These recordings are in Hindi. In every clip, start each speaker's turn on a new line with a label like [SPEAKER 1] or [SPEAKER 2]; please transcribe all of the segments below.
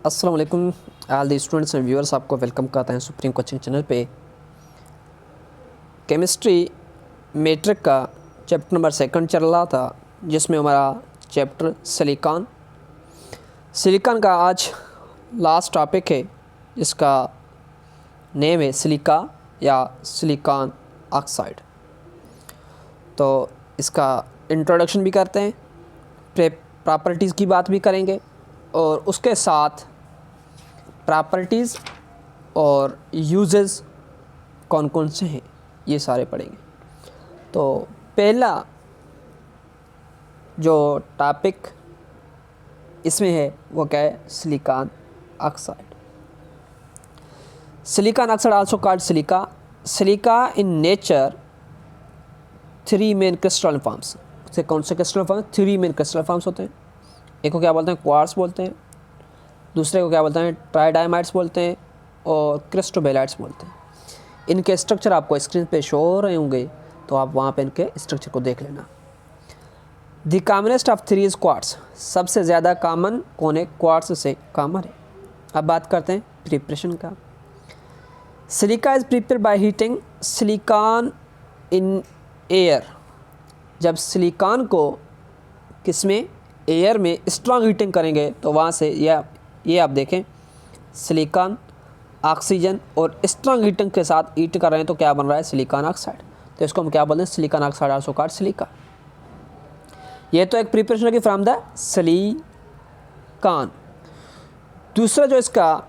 [SPEAKER 1] अस्सलाम वालेकुम all the students and viewers, आपको वेलकम करते हैं सुप्रीम कोचिंग चैनल पे। केमिस्ट्री मैट्रिक का चैप्टर नंबर 2 चल रहा था, जिसमें हमारा चैप्टर सिलिकॉन का आज लास्ट टॉपिक है, जिसका नेम है सिलिका या सिलिकॉन ऑक्साइड। तो इसका इंट्रोडक्शन भी करते हैं, प्रॉपर्टीज़ की बात भी करेंगे और उसके साथ प्रॉपर्टीज़ और यूजेस कौन कौन से हैं ये सारे पढ़ेंगे। तो पहला जो टॉपिक इसमें है वो क्या है, silicon oxide. Silicon oxide also called silica. Silica in nature 3 main crystal forms. से कौन से crystal form? 3 main crystal forms होते हैं। एक को क्या बोलते हैं, क्वार्ट्स बोलते हैं, दूसरे को क्या बोलते हैं, ट्राइडाइमाइट्स बोलते हैं, और क्रिस्टोबेलाइट्स बोलते हैं। इनके स्ट्रक्चर आपको स्क्रीन पे शो हो रहे होंगे, तो आप वहाँ पे इनके स्ट्रक्चर को देख लेना। The commonest of 3 is quartz. सबसे ज़्यादा कॉमन कौन है? क्वार्ट्स से कॉमन है। अब बात करते हैं प्रिपरेशन का। Silica is prepare by heating silicon in air. जब सिलिकॉन को किसमें, एयर में स्ट्रॉन्ग हीटिंग करेंगे तो वहाँ से ये आप देखें, सिलिकॉन ऑक्सीजन और स्ट्रॉन्ग हीटिंग के साथ हीट कर रहे हैं तो क्या बन रहा है, सिलिकॉन ऑक्साइड। तो इसको हम क्या बोलते हैं, silicon oxide also called silica. ये तो एक प्रिपरेशन की फ्रॉम द सिलिकॉन। दूसरा जो इसका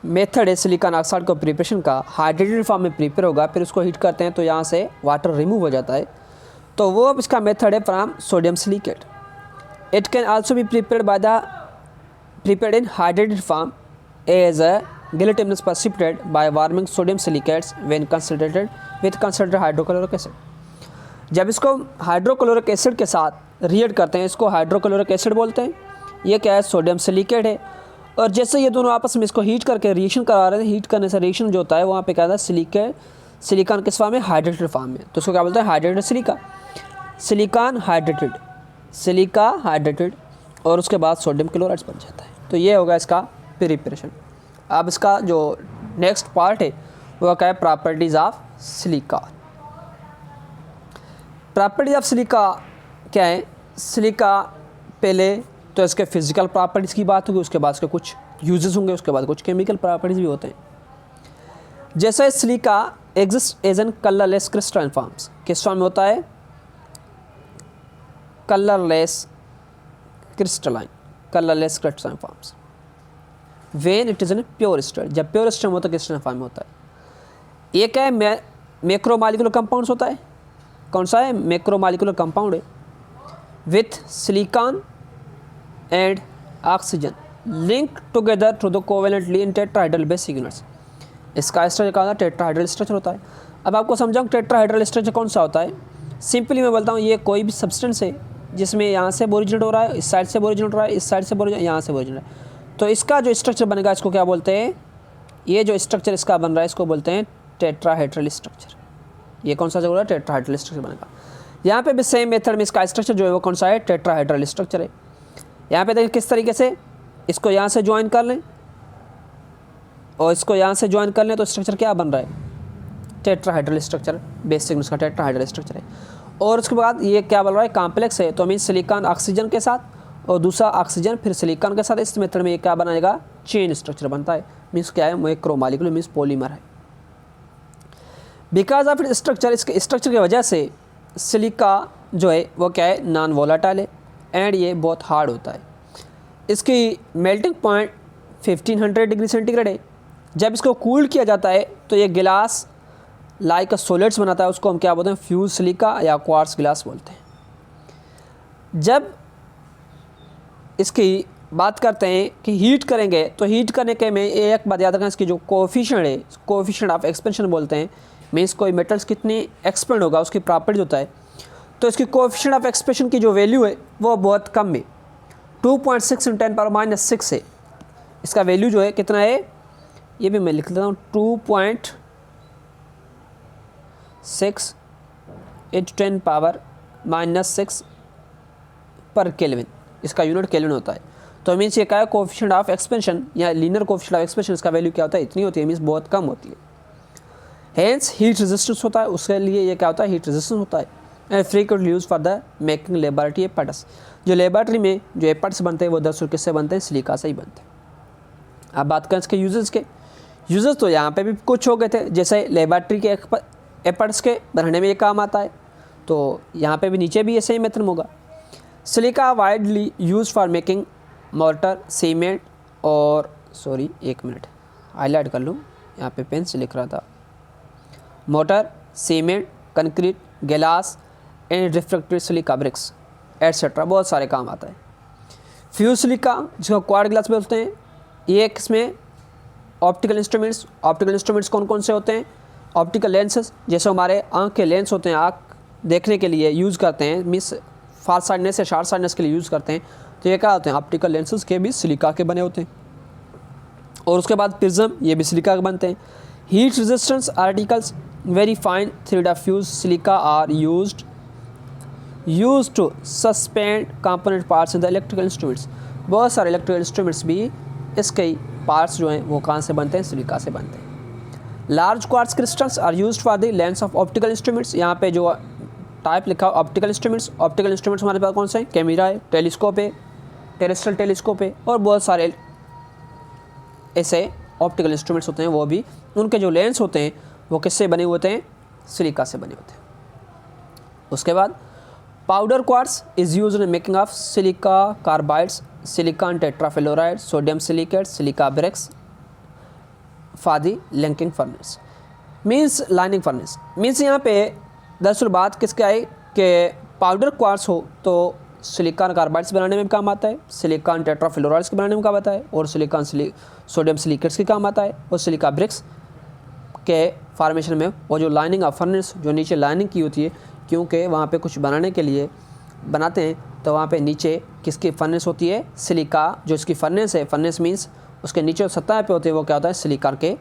[SPEAKER 1] मेथड है सिलिकॉन ऑक्साइड को प्रिपरेशन का, हाइड्रेटेड फॉर्म में प्रिपेयर होगा, फिर उसको हीट करते हैं तो यहाँ से वाटर रिमूव हो जाता है। तो वो इसका मेथड है from sodium silicate. It can also be prepared in hydrated form as a gelatinous precipitate by warming sodium silicates when concentrated with concentrated hydrochloric acid। जब इसको हाइड्रोक्लोरिक एसिड के साथ रिएक्ट करते हैं, इसको हाइड्रोक्लोरिक एसिड बोलते हैं। ये क्या है, सोडियम सिलिकेट है। और जैसे ये दोनों आपस में इसको हीट करके रिएक्शन करा रहे हैं, हीट करने से रिएक्शन जो होता है वहाँ पे क्या होता है, सिलिकॉन किस फॉर्म में, हाइड्रेटेड फॉर्म में। तो इसको क्या बोलते हैं, hydrated silica. Silicon hydrated, silica hydrated, और उसके बाद सोडियम क्लोराइड बन जाता है। तो ये होगा इसका प्रिपरेशन। अब इसका जो नेक्स्ट पार्ट है वो क्या है, properties of silica. Properties of silica क्या है? सिलिका पहले तो इसके फिजिकल प्रॉपर्टीज़ की बात होगी, उसके बाद इसके कुछ यूजेस होंगे, उसके बाद कुछ केमिकल प्रॉपर्टीज़ भी होते हैं। जैसे silica exist as an colourless crystalline forms. किस फॉर्म में होता है, colourless crystalline forms. When it is an pure state. जब प्योर स्टेट होता है क्रिस्टलाइन फॉर्म में होता है। ये क्या है, मैक्रोमॉलिक्यूलर कंपाउंड्स होता है। कौन सा है, मैक्रोमॉलिक्यूलर कंपाउंड है with silicon and oxygen link together through the covalently in tetrahedral basic units. इसका स्ट्रक्चर क्या होता है, टेट्राहाइड्रल स्ट्रक्चर होता है। अब आपको समझाऊँ टेट्राहाइड्रल स्ट्रक्चर कौन सा होता है। सिंपली मैं बोलता हूँ, ये कोई भी सब्सटेंस है जिसमें यहाँ से ओरिजिनेट हो रहा है, इस साइड से ओरिजिनेट हो रहा है, इस साइड से यहाँ से ओरिजिनेट, तो इसका जो स्ट्रक्चर बनेगा इसको क्या बोलते हैं, ये जो स्ट्रक्चर इसका बन रहा है इसको बोलते हैं टेट्राहाइड्रल स्ट्रक्चर। ये कौन सा जो है, टेट्राहाइड्रल स्ट्रक्चर बनेगा। यहाँ पे भी सेम मेथड में इसका स्ट्रक्चर जो है वो कौन सा है, टेट्राहाइड्रल स्ट्रक्चर है। यहाँ पे देखिए किस तरीके से, इसको यहाँ से ज्वाइन कर लें और इसको यहाँ से ज्वाइन कर लें तो स्ट्रक्चर क्या बन रहा है, टेट्राहाइड्रल स्ट्रक्चर। बेसिक इसका टेट्राहाइड्रल स्ट्रक्चर है। और उसके बाद ये क्या बन रहा है, कॉम्प्लेक्स है, तो मीन सिलिकॉन ऑक्सीजन के साथ और दूसरा ऑक्सीजन फिर सिलिकॉन के साथ। इस मेथड में ये क्या बनाएगा, चेन स्ट्रक्चर बनता है। मीन्स क्या है, मैक्रोमॉलिक्यूलर मीन्स पॉलीमर है। बिकॉज ऑफ इट स्ट्रक्चर, इसके स्ट्रक्चर की वजह से सिलिका जो है वो क्या है, नॉन वोलाटाइल है एंड ये बहुत हार्ड होता है। इसकी मेल्टिंग पॉइंट 1500 डिग्री सेंटीग्रेड है। जब इसको कूल किया जाता है तो ये गिलास लाइक सॉलिड्स बनाता है, उसको हम क्या बोलते हैं, फ्यूज सिलिका या क्वार्ट्ज गिलास बोलते हैं। जब इसकी बात करते हैं कि हीट करेंगे, तो हीट करने के में एक बात याद रखना, इसकी जो कोएफिशिएंट है, कोएफिशिएंट ऑफ एक्सपेंशन बोलते हैं। मीन्स कोई मेटल्स कितनी एक्सपेंड होगा उसकी प्रॉपर्टीज होता है। तो इसकी कोएफिशिएंट ऑफ एक्सपेंशन की जो वैल्यू है वो बहुत कम है, 2.6 × 10⁻⁻⁶ है। इसका वैल्यू जो है कितना है, ये भी मैं लिख देता हूँ, 2.6 × 10⁻⁻⁶ पर केल्विन। इसका यूनिट केल्विन होता है। तो मीन्स ये क्या है, कोएफिशिएंट ऑफ एक्सपेंशन या लीनियर कोएफिशिएंट ऑफ एक्सपेंशन, इसका वैल्यू क्या होता है, इतनी होती है, मीन्स बहुत कम होती है। हेंस हीट रेजिस्टेंस होता है, उसके लिए ये क्या होता है, हीट रेजिस्टेंस होता है। And frequently use for the making laboratory apparatus, जो लेबोरेटरी में जो एपर्ट्स बनते हैं वो दरअसल किससे बनते हैं, सिलिका से ही बनते हैं। अब बात करें इसके यूजेस के। यूजेस तो यहाँ पे भी कुछ हो गए थे, जैसे लेबोरेटरी के एपर्ट्स के बनाने में ये काम आता है, तो यहाँ पे भी नीचे भी ऐसे ही मेथड होगा। Silica widely use for making mortar, cement और एक मिनट हाईलाइट कर लूँ, यहाँ पे पेन से लिख रहा था। Mortar, cement, concrete, glass and refractive silica bricks etcetera, बहुत सारे काम आता है। फ्यूज सिलिका, जिसको क्वार्ट ग्लास बोलते हैं, ये इसमें ऑप्टिकल इंस्ट्रूमेंट्स कौन कौन से होते हैं, ऑप्टिकल लेंसेज, जैसे हमारे आँख के लेंस होते हैं, आँख देखने के लिए यूज़ करते हैं, मीन्स फार साइडनेस या शार्प साइडनेस के लिए यूज़ करते हैं, तो ये क्या होते हैं, ऑप्टिकल लेंसेज के भी सिलिका के बने होते हैं। और उसके बाद प्रिज्म, ये भी सिलिका के बनते हैं। Heat resistance articles, very fine thread of fuse silica are used to suspend component parts in the electrical instruments, बहुत सारे इलेक्ट्रिकल इंस्ट्रूमेंट्स भी इसके पार्ट्स जो हैं वो कहाँ से बनते हैं, सिलिका से बनते हैं। Large quartz crystals are used for the lens of optical instruments, यहाँ पे जो टाइप लिखा है ऑप्टिकल इंस्ट्रूमेंट्स हमारे पास कौन से हैं, कैमरा है, टेलीस्कोप है, टेरेस्ट्रियल टेलीस्कोप है, और बहुत सारे ऐसे ऑप्टिकल इंस्ट्रूमेंट्स होते हैं, वो भी उनके जो लेंस होते हैं वो किससे बने हुए होते हैं, सिलिका से बने होते हैं। उसके बाद powder quartz is used in making of silica carbides, silicon tetrafluoride, sodium silicate, silica bricks for the linking furnace, means lining furnace. Means यहाँ पे दरअसल बात किसके आई कि पाउडर क्वार्ट्ज हो तो सिलिकॉन कार्बाइड्स बनाने में काम आता है, सिलिकॉन टेट्राफ्लोराइड्स के बनाने में काम आता है, और सोडियम सिलिकेट्स के काम आता है, और सिलिका ब्रिक्स के फॉर्मेशन में वो जो लाइनिंग ऑफ फर्नेस, जो नीचे लाइनिंग की होती है, क्योंकि वहाँ पे कुछ बनाने के लिए बनाते हैं तो वहाँ पे नीचे किसकी फर्नेस होती है, सिलिका, जो इसकी फर्नेस है, फर्नेस मीन्स उसके नीचे सतह पे होते हैं, वो क्या होता है, सिलिका के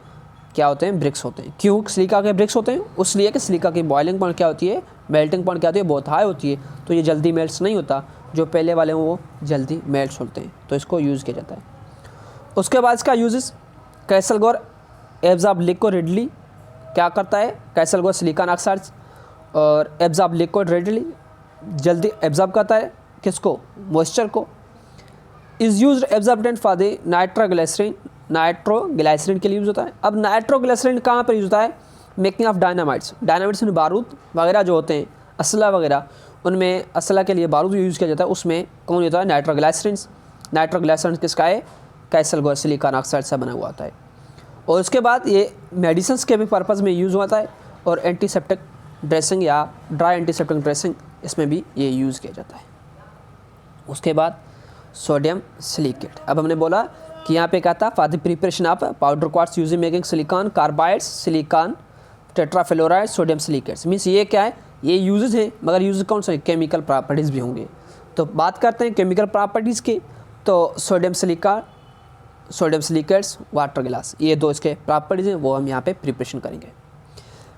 [SPEAKER 1] क्या होते हैं, ब्रिक्स होते हैं। क्यों सिलिका के ब्रिक्स होते हैं, उसलिए कि सिलिका की बॉइलिंग पॉइंट क्या होती है, मेल्टिंग पॉइंट क्या होती है, बहुत हाई होती है, तो ये जल्दी मेल्ट्स नहीं होता, जो पहले वाले हैं वो जल्दी मेल्ट्स होते हैं, तो इसको यूज़ किया जाता है। उसके बाद इसका यूजेस, कैसलगोर एब्जॉर्ब लिक्विड रेडली, क्या करता है, कैसलगोर सिलिकॉन ऑक्साइड और एब्जॉर्ब लिक्विड रेडली, जल्दी एब्जॉर्ब करता है किसको, मॉइस्चर को। Is used absorbent for the nitroglycerine के लिए यूज़ होता है। अब नाइट्रोग्लिसरीन कहाँ पर यूज़ होता है, मेकिंग ऑफ डायनामाइट्स में बारूद वगैरह जो होते हैं, असला वगैरह, उनमें असला के लिए बारूद यूज़ किया जाता है, उसमें कौन होता है, नाइट्रोग्लिसरीन किसका है, कैसलगोर सिलिकॉन ऑक्साइड से बना हुआ होता है। और उसके बाद ये मेडिसिन्स के भी पर्पज़ में यूज़ होता है, और एंटीसेप्टिक ड्रेसिंग या ड्राई एंटीसेप्टिक ड्रेसिंग, इसमें भी ये यूज़ किया जाता है। उसके बाद सोडियम सिलिकेट, अब हमने बोला कि यहाँ पे क्या था, for the preparation of powder quartz using making silicon carbides, silicon tetrafluoride, sodium silicates, means ये क्या है, ये यूजेस हैं, मगर यूज कौन से, केमिकल प्रॉपर्टीज़ भी होंगे। तो बात करते हैं केमिकल प्रॉपर्टीज़ की, तो सोडियम सिलिकेट्स, वाटर गिलास, ये दो इसके प्रॉपर्टीज़ हैं, वो हम यहाँ पे प्रिपरेशन करेंगे।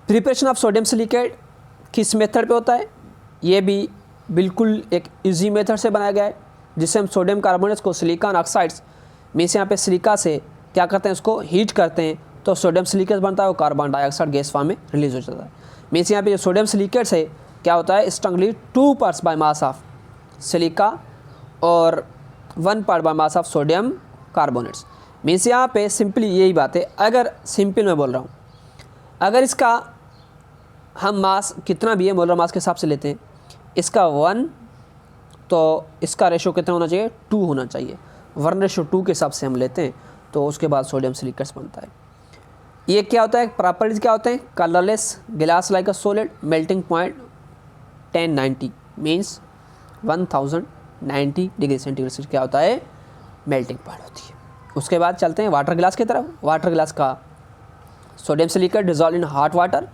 [SPEAKER 1] प्रिपरेशन ऑफ सोडियम सिलिकेट किस मेथड पे होता है, ये भी बिल्कुल एक इजी मेथड से बनाया गया है, जिससे हम सोडियम कार्बोनेट्स को सिलिकॉन ऑक्साइड्स में से यहाँ पे सिलिका से क्या करते हैं, उसको हीट करते हैं, तो सोडियम सिलिकेट बनता है, और कार्बन डाइऑक्साइड गैस फॉर्म में रिलीज हो जाता है। मीन्स यहाँ पे जो सोडियम सिलिकेट्स है क्या होता है, strongly 2 parts by mass of silica और 1 part by mass of sodium carbonates. Means यहाँ पे सिंपली यही बात है, अगर सिंपल मैं बोल रहा हूँ, अगर इसका हम मास कितना भी है मोलर मास के हिसाब से लेते हैं, इसका 1 तो इसका रेशो कितना होना चाहिए, 2 होना चाहिए, 1:2 के हिसाब से हम लेते हैं, तो उसके बाद सोडियम सिलिकेट्स बनता है। ये क्या होता है, प्रॉपर्टीज़ क्या होते हैं, कलरलेस, गिलास like a solid, melting point 1090 means 1090 degree centigrade से क्या होता है, मेल्टिंग पॉइंट होती है। उसके बाद चलते हैं वाटर गिलास की तरफ। वाटर गिलास का sodium silicate dissolve in hot water,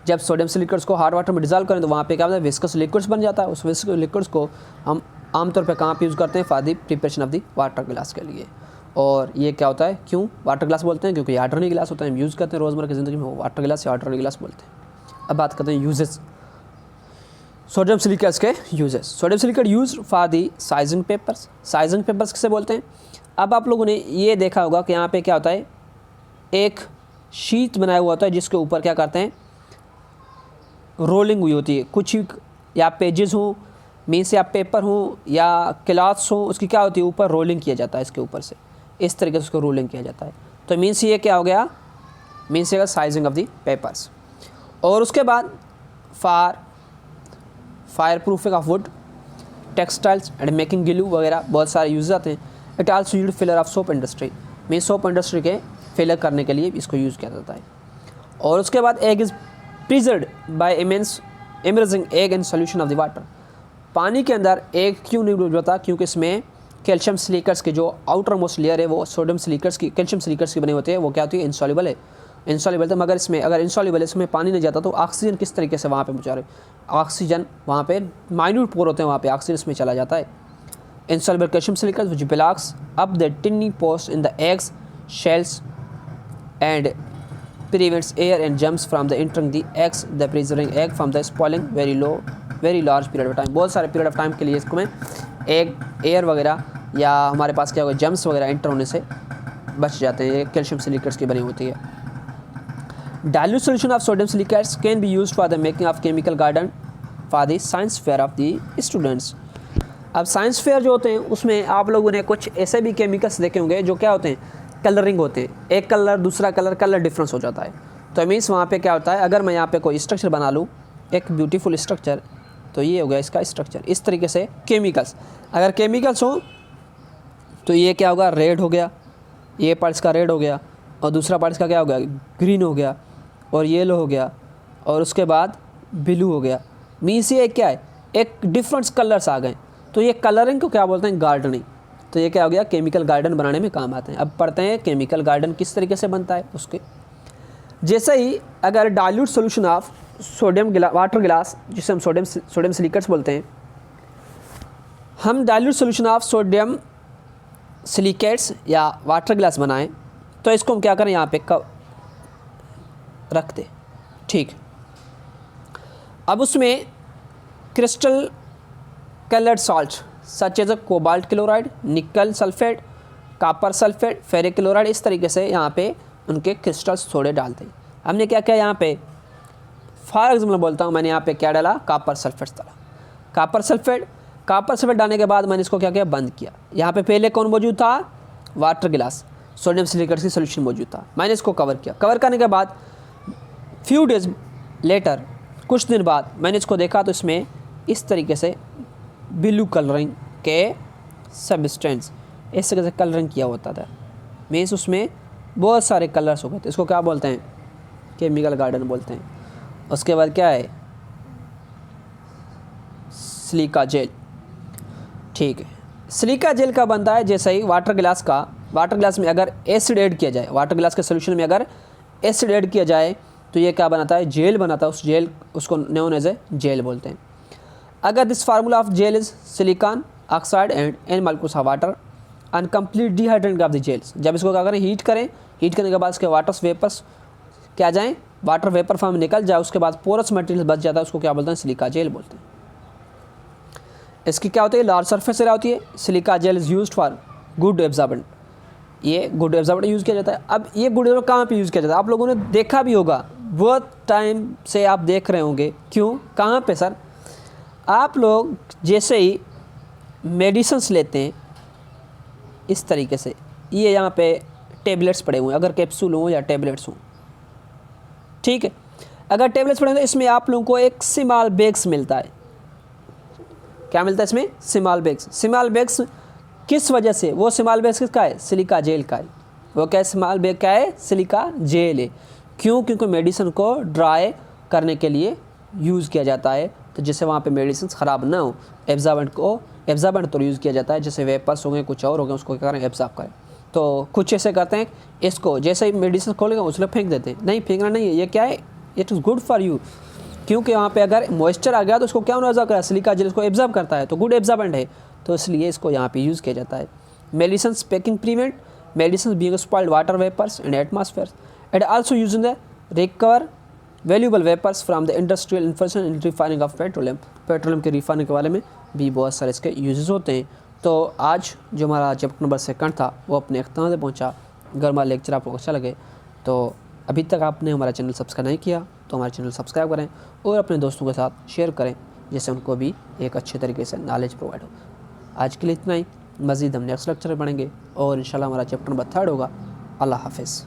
[SPEAKER 1] जब सोडियम सिलिकेट्स को हॉट वाटर में डिजॉल्व करें तो वहाँ पे क्या होता है, विस्कस लिक्विड्स बन जाता है। उस विस्कस लिक्विड्स को हम आमतौर पे कहाँ पे यूज़ करते हैं, for the preparation of the water गिलास के लिए। और ये क्या होता है, क्यों वाटर गिलास बोलते हैं, क्योंकि हाइड्रोनिक गिलास होता है, हम यूज़ करते हैं रोज़मर्रा की ज़िंदगी में, वाटर गिलास या हाइड्रोनिक गिलास बोलते हैं। अब बात करते हैं यूजेस। सोडियम सिलिकेट्स के uses, sodium silicate use for the sizing papers, sizing papers किसे बोलते हैं। अब आप लोगों ने ये देखा होगा कि यहाँ पे क्या होता है, एक शीट बनाया हुआ होता है जिसके ऊपर क्या करते हैं, रोलिंग हुई होती है, कुछ या पेजेस हों, मीन्स या पेपर हो या क्लॉथ्स हो, उसकी क्या होती है, ऊपर रोलिंग किया जाता है, इसके ऊपर से इस तरीके से उसको रोलिंग किया जाता है। तो मीन्स ये क्या हो गया, मीन्स ये साइजिंग ऑफ द पेपर्स। और उसके बाद fire proofing of would, textiles and making glue वगैरह बहुत सारे यूज आते हैं। It also used filler of soap industry, means soap industry के फिलर करने के लिए इसको यूज़ किया जाता है। और उसके बाद egg is preserved by emerging egg in solution of the water, पानी के अंदर एग क्यों नहीं डूब जाता, क्योंकि इसमें कैल्शियम सिलिकेट्स के जो आउटर मोस्ट लेयर है वो सोडियम सिलिकेट्स की, कैल्शियम सिलिकेट्स की बने होते हैं, वो क्या होती है, इंसॉल्युबल है, इंसॉल्युबल। तो मगर इसमें अगर इंसॉल्युबल है, इसमें पानी नहीं जाता तो ऑक्सीजन किस तरीके से वहाँ पे पहुँचा रहे, ऑक्सीजन वहाँ पे माइन्यूट पोर होते हैं, वहाँ पे ऑक्सीजन इसमें चला जाता है। Insoluble calcium silicates which blocks up the टिनी pores in the eggs shells and prevents air and germs from the entering the eggs, the preserving egg from the spoiling very large period of time, बहुत सारे पीरियड ऑफ टाइम के लिए इसको में एयर वगैरह या हमारे पास क्या होगा, जम्स वगैरह एंटर होने से बच जाते हैं। ये कैल्शियम सिलिकेट्स की बनी होती है। Dilute solution of sodium silicates can be used for the making of chemical garden for the science fair of the students. अब साइंस फेयर जो होते हैं उसमें आप लोगों ने कुछ ऐसे भी केमिकल्स देखे होंगे जो क्या होते हैं, कलरिंग होते हैं, एक कलर दूसरा कलर डिफरेंस हो जाता है। तो मीन्स वहाँ पे क्या होता है, अगर मैं यहाँ पे कोई स्ट्रक्चर बना लूँ, एक ब्यूटीफुल स्ट्रक्चर, तो ये हो गया इसका स्ट्रक्चर। इस तरीके से केमिकल्स, अगर केमिकल्स हो तो ये क्या होगा, रेड हो गया, ये पार्ट्स का रेड हो गया, और दूसरा पार्ट्स का क्या हो गया, ग्रीन हो गया, और येलो हो गया, और उसके बाद ब्लू हो गया। मीन्स ये क्या है, एक डिफरेंट कलर्स आ गए। तो ये कलरिंग को क्या बोलते हैं, गार्डनिंग। तो ये क्या हो गया, केमिकल गार्डन बनाने में काम आते हैं। अब पढ़ते हैं केमिकल गार्डन किस तरीके से बनता है उसके। जैसे ही अगर dilute solution of sodium water गिलास, जिसे हम सोडियम सिलिकेट्स बोलते हैं, हम dilute solution of sodium silicates या वाटर गिलास बनाएं, तो इसको हम क्या करें, यहाँ पे रख दें, ठीक। अब उसमें crystal coloured salt such as cobalt chloride, nickel sulphate, copper sulphate, ferric chloride, इस तरीके से यहाँ पे उनके क्रिस्टल्स थोड़े डालते हैं। हमने क्या किया यहाँ पे, फॉर एग्जाम्पल बोलता हूँ, मैंने यहाँ पे क्या डाला, कॉपर सल्फेट डाला। कॉपर सल्फेट डालने के बाद मैंने इसको क्या किया, बंद किया। यहाँ पे पहले कौन मौजूद था, वाटर गिलास, सोडियम सिलिकेट्स की सोल्यूशन मौजूद था। मैंने इसको कवर किया। कवर करने के बाद फ्यू डेज लेटर, कुछ दिन बाद मैंने इसको देखा तो इसमें इस तरीके से ब्लू कलरिंग के सब्सटेंस इस तरह से कलरिंग किया होता था। मीन्स उसमें बहुत सारे कलर्स हो गए थे। इसको क्या बोलते हैं, केमिकल गार्डन बोलते हैं। उसके बाद क्या है, सिलिका जेल, ठीक है। सिलिका जेल का बनता है जैसे ही वाटर गिलास में अगर एसिड ऐड किया जाए, वाटर गिलास के सोल्यूशन में अगर एसिड ऐड किया जाए तो ये क्या बनाता है, जेल बनाता है। उस जेल उसको नोन एज ए जेल बोलते हैं। अगर this formula of gel is silicon oxide and n molecules of water and complete dehydrating of the gels, जब इसको क्या करें, हीट करने के बाद इसके वाटर वेपर्स क्या जाएँ, वाटर वेपर फॉर्म निकल जाए, उसके बाद पोरस मटेरियल बच जाता है, उसको क्या बोलते हैं, सिलिका जेल बोलते हैं। इसकी क्या होती है, लार्ज सरफेस एरिया होती है। Silica gel is used for good absorbent, ये गुड एब्जॉर्बेंट यूज़ किया जाता है। अब ये गुड एब्जॉर्बेंट कहाँ पे यूज़ किया जाता है, आप लोगों ने देखा भी होगा, बहुत टाइम से आप देख रहे होंगे। क्यों, कहाँ पे सर, आप लोग जैसे ही मेडिसिन्स लेते हैं इस तरीके से, ये यहाँ पे टेबलेट्स पड़े हुए हैं, अगर कैप्सूल हों या टेबलेट्स हों, ठीक है। अगर टेबलेट्स पड़े हैं तो इसमें आप लोगों को एक स्मॉल बैग्स मिलता है। क्या मिलता है इसमें, स्मॉल बैग्स किस वजह से, वो स्मॉल बैग्स किसका है, सिलिका जेल का है। वो क्या स्मॉल बैग क्या है, सिलिका जेल है। क्यों, क्योंकि मेडिसिन को ड्राई करने के लिए यूज़ किया जाता है, तो जिससे वहाँ पे मेडिसिन ख़राब ना हो। एब्जॉर्बेंट तो यूज़ किया जाता है, जैसे वेपर्स हो गए, कुछ और हो गए, उसको क्या करें, एब्जॉर्ब करें। तो कुछ ऐसे करते हैं, इसको जैसे ही मेडिसिन खोलेगा उसमें फेंक देते हैं। नहीं, फेंकना नहीं है, ये क्या है, it is good for you, क्योंकि वहाँ पे अगर मॉइस्चर आ गया तो उसको क्या एब्जॉर्ब करा, सिलिका जेल इसको एब्जॉर्ब करता है, तो गुड एब्जॉर्बेंट है, तो इसलिए इसको यहाँ पे यूज़ किया जाता है। Medicine packing prevent medicine being spoiled water vapours and atmosphere, it also use in the recover valuable vapours from the industrial information in refining of petroleum के रिफाइनिंग के बारे में भी बहुत सारे इसके यूजेस होते हैं। तो आज जो हमारा चैप्टर नंबर 2 था वो अपने अख्ताम से पहुँचा। अगर हमारा लेक्चर आपको अच्छा लगे तो अभी तक आपने हमारा चैनल सब्सक्राइब नहीं किया तो हमारा चैनल सब्सक्राइब करें और अपने दोस्तों के साथ शेयर करें, जिससे उनको भी एक अच्छे तरीके से नॉलेज प्रोवाइड हो। आज के लिए इतना ही, मज़ीद हम नेक्स्ट लेक्चर में पढ़ेंगे और इंशाल्लाह हमारा चैप्टर नंबर 3 होगा। अल्लाह हाफिज़।